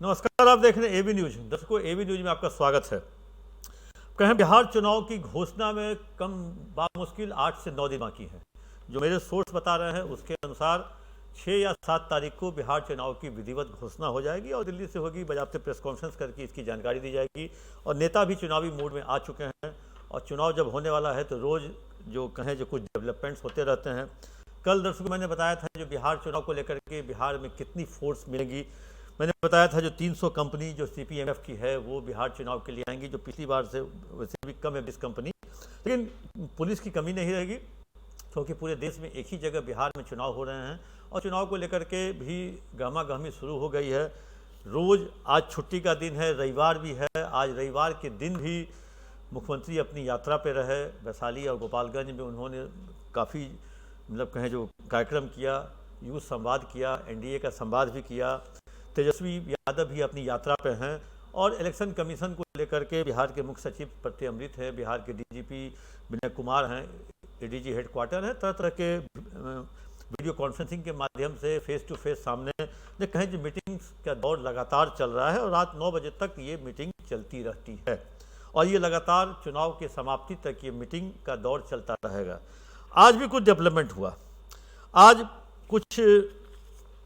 नमस्कार, आप देख रहे हैं एबी न्यूज। दर्शकों, एबी न्यूज में आपका स्वागत है। कहें बिहार चुनाव की घोषणा में कम बामुश्किल 8 से 9 दिन बाकी हैं। जो मेरे सोर्स बता रहे हैं उसके अनुसार 6 या 7 तारीख को बिहार चुनाव की विधिवत घोषणा हो जाएगी और दिल्ली से होगी बाकायदा प्रेस कॉन्फ्रेंस करके इसकी जानकारी दी जाएगी। और नेता भी चुनावी मूड में आ चुके हैं और चुनाव जब होने वाला है तो रोज़ जो कुछ डेवलपमेंट्स होते रहते हैं। कल दर्शकों मैंने बताया था जो बिहार चुनाव को लेकर के बिहार में कितनी फोर्स मिलेगी। मैंने बताया था जो 300 कंपनी जो सीपीएमएफ की है वो बिहार चुनाव के लिए आएंगी, जो पिछली बार से वैसे भी कम है 20 कंपनी। लेकिन पुलिस की कमी नहीं रहेगी क्योंकि पूरे देश में एक ही जगह बिहार में चुनाव हो रहे हैं और चुनाव को लेकर के भी गहमा गहमी शुरू हो गई है। रोज़ आज छुट्टी का दिन है, रविवार भी है। आज रविवार के दिन भी मुख्यमंत्री अपनी यात्रा पे रहे। वैशाली और गोपालगंज में उन्होंने काफ़ी कहें जो कार्यक्रम किया, यूथ संवाद किया, एनडीए का संवाद भी किया। तेजस्वी यादव भी अपनी यात्रा पे हैं और इलेक्शन कमीशन को लेकर के बिहार के मुख्य सचिव प्रत्यय अमृत है, बिहार के डीजीपी विनय कुमार हैं, एडीजी हेडक्वार्टर है। तरह तरह के वीडियो कॉन्फ्रेंसिंग के माध्यम से फेस टू फेस सामने कहें जो मीटिंग्स का दौर लगातार चल रहा है और रात 9 बजे तक ये मीटिंग चलती रहती है और ये लगातार चुनाव के समाप्ति तक ये मीटिंग का दौर चलता रहेगा। आज भी कुछ डेवलपमेंट हुआ। आज कुछ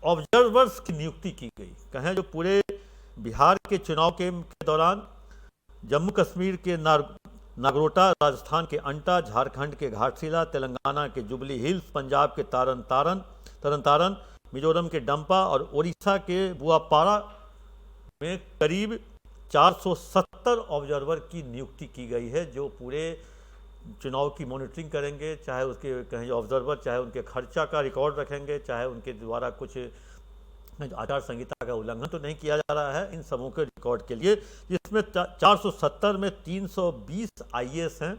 ऑब्जर्वर्स की नियुक्ति की गई। कहें जो पूरे बिहार के चुनाव के दौरान जम्मू कश्मीर के नागरोटा, राजस्थान के अंटा, झारखंड के घाटशिला, तेलंगाना के जुबली हिल्स, पंजाब के तरन तारन, मिजोरम के डंपा और ओडिशा के बुआपाड़ा में करीब 470 ऑब्जर्वर की नियुक्ति की गई है जो पूरे चुनाव की मॉनिटरिंग करेंगे। चाहे उसके कहें ऑब्जर्वर, चाहे उनके खर्चा का रिकॉर्ड रखेंगे, चाहे उनके द्वारा कुछ आचार संहिता का उल्लंघन तो नहीं किया जा रहा है इन सबों के रिकॉर्ड के लिए। जिसमें 470 में 320 आईएएस हैं,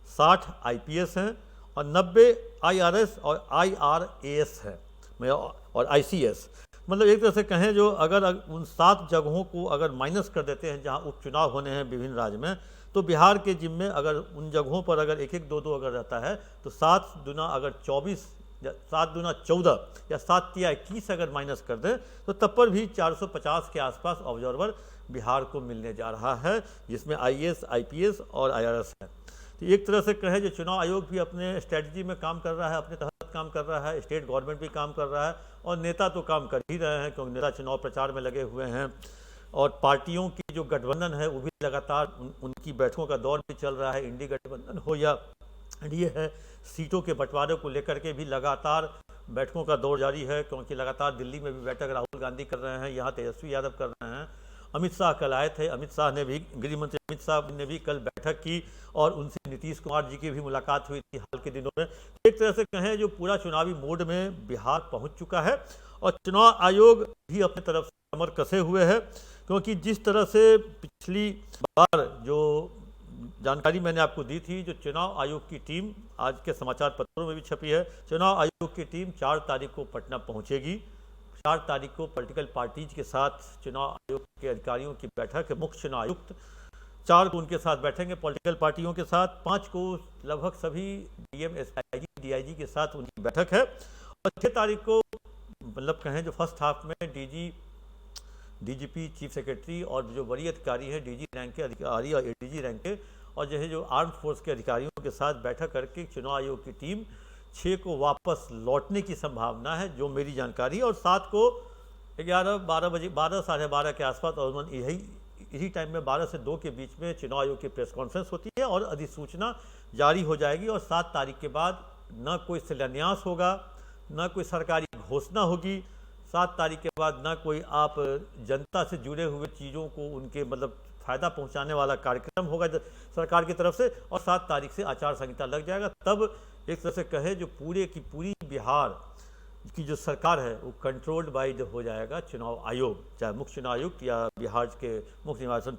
60 आईपीएस हैं और 90 आईआरएस और आईआरएएस हैं और आईसीएस। मतलब एक तरह से कहें जो अगर उन 7 जगहों को अगर माइनस कर देते हैं जहां उपचुनाव होने हैं विभिन्न राज्य में, तो बिहार के जिम्मे अगर उन जगहों पर अगर 1-1, 2-2 अगर रहता है तो 7 दूना अगर 24, 7 दूना 14 या 7 तिया 21 अगर माइनस कर दें तो तब पर भी 450 के आसपास ऑब्जर्वर बिहार को मिलने जा रहा है, जिसमें आईएएस, आईपीएस और आईआरएस है। तो एक तरह से कहें जो चुनाव आयोग भी अपने स्ट्रेटजी में काम कर रहा है, अपने तहत काम कर रहा है, स्टेट गवर्नमेंट भी काम कर रहा है और नेता तो काम कर ही रहे हैं क्योंकि नेता चुनाव प्रचार में लगे हुए हैं। और पार्टियों की जो गठबंधन है वो भी लगातार उनकी बैठकों का दौर भी चल रहा है। इंडी गठबंधन हो या एनडीए है, सीटों के बंटवारे को लेकर के भी लगातार बैठकों का दौर जारी है क्योंकि लगातार दिल्ली में भी बैठक राहुल गांधी कर रहे हैं, यहाँ तेजस्वी यादव कर रहे हैं। अमित शाह कल आए थे, अमित शाह ने भी, गृह मंत्री अमित शाह ने भी कल बैठक की और उनसे नीतीश कुमार जी की भी मुलाकात हुई थी हाल के दिनों में। एक तरह से कहें जो पूरा चुनावी मोड में बिहार पहुंच चुका है और चुनाव आयोग भी अपनी तरफ से कमर कसे हुए है क्योंकि जिस तरह से पिछली बार जो जानकारी मैंने आपको दी थी, जो चुनाव आयोग की टीम आज के समाचार पत्रों में भी छपी है, चुनाव आयोग की टीम 4 तारीख को पटना पहुंचेगी। 4 तारीख को पॉलिटिकल पार्टीज के साथ चुनाव आयोग के अधिकारियों की बैठक है। मुख्य चुनाव आयुक्त 4 को उनके साथ बैठेंगे पॉलिटिकल पार्टियों के साथ। 5 को लगभग सभी डीएम, एसआईजी, डीआईजी के साथ उनकी बैठक है और 6 तारीख को मतलब कहें जो फर्स्ट हाफ में डीजीपी, चीफ सेक्रेटरी और जो वरीय अधिकारी हैं, डीजी रैंक के अधिकारी और एडीजी रैंक के और जो आर्म फोर्स के अधिकारियों के साथ बैठक करके चुनाव आयोग की टीम 6 को वापस लौटने की संभावना है जो मेरी जानकारी है। और 7 को 11-12 बजे, 12 साढ़े 12 के आसपास और इसी टाइम में 12 से 2 के बीच में चुनाव आयोग की प्रेस कॉन्फ्रेंस होती है और अधिसूचना जारी हो जाएगी। और 7 तारीख के बाद न कोई शिलान्यास होगा, न कोई सरकारी घोषणा होगी। 7 तारीख के बाद ना कोई आप जनता से जुड़े हुए चीज़ों को उनके मतलब फ़ायदा पहुंचाने वाला कार्यक्रम होगा सरकार की तरफ से और 7 तारीख से आचार संहिता लग जाएगा। तब एक तरह से कहे जो पूरे की पूरी बिहार की जो सरकार है वो कंट्रोल्ड बाय हो जाएगा चुनाव आयोग, चाहे मुख्य चुनाव आयुक्त या बिहार के मुख्य निर्वाचन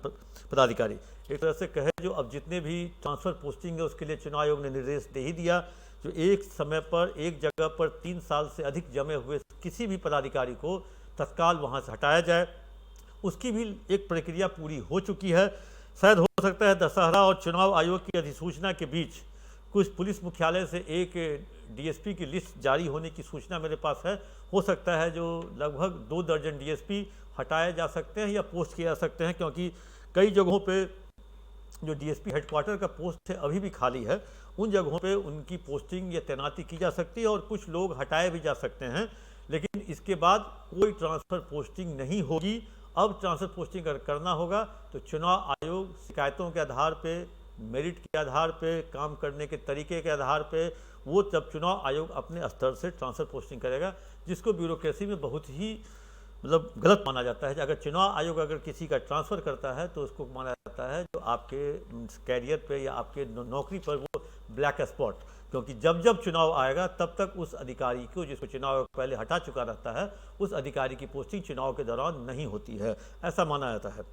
पदाधिकारी। एक तरह से कहे जो अब जितने भी ट्रांसफ़र पोस्टिंग है उसके लिए चुनाव आयोग ने निर्देश दे ही दिया जो एक समय पर एक जगह पर 3 साल से अधिक जमे हुए किसी भी पदाधिकारी को तत्काल वहां से हटाया जाए। उसकी भी एक प्रक्रिया पूरी हो चुकी है। शायद हो सकता है दशहरा और चुनाव आयोग की अधिसूचना के बीच कुछ पुलिस मुख्यालय से एक डीएसपी की लिस्ट जारी होने की सूचना मेरे पास है। हो सकता है जो लगभग 2 दर्जन डीएसपी हटाए जा सकते हैं या पोस्ट किए जा सकते हैं, क्योंकि कई जगहों पे जो डीएसपी हेडक्वार्टर का पोस्ट है अभी भी खाली है। उन जगहों पे उनकी पोस्टिंग या तैनाती की जा सकती है और कुछ लोग हटाए भी जा सकते हैं, लेकिन इसके बाद कोई ट्रांसफ़र पोस्टिंग नहीं होगी। अब ट्रांसफ़र पोस्टिंग अगर करना होगा तो चुनाव आयोग शिकायतों के आधार पे, मेरिट के आधार पे, काम करने के तरीके के आधार पे वो तब चुनाव आयोग अपने स्तर से ट्रांसफ़र पोस्टिंग करेगा, जिसको ब्यूरोक्रेसी में बहुत ही मतलब गलत माना जाता है। अगर चुनाव आयोग अगर किसी का ट्रांसफ़र करता है तो उसको माना जाता है जो आपके कैरियर पे या आपके नौकरी पर वो ब्लैक स्पॉट, क्योंकि जब जब चुनाव आएगा तब तक उस अधिकारी को, जिसको चुनाव आयोग पहले हटा चुका रहता है, उस अधिकारी की पोस्टिंग चुनाव के दौरान नहीं होती है, ऐसा माना जाता है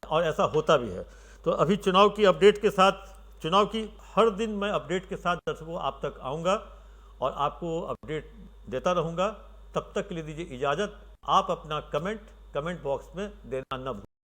और ऐसा होता भी है। तो अभी चुनाव की अपडेट के साथ, चुनाव की हर दिन मैं अपडेट के साथ दर्शकों आप तक आऊँगा और आपको अपडेट देता रहूँगा। तब तक के लिए दीजिए इजाज़त। आप अपना कमेंट बॉक्स में देना न भूलें।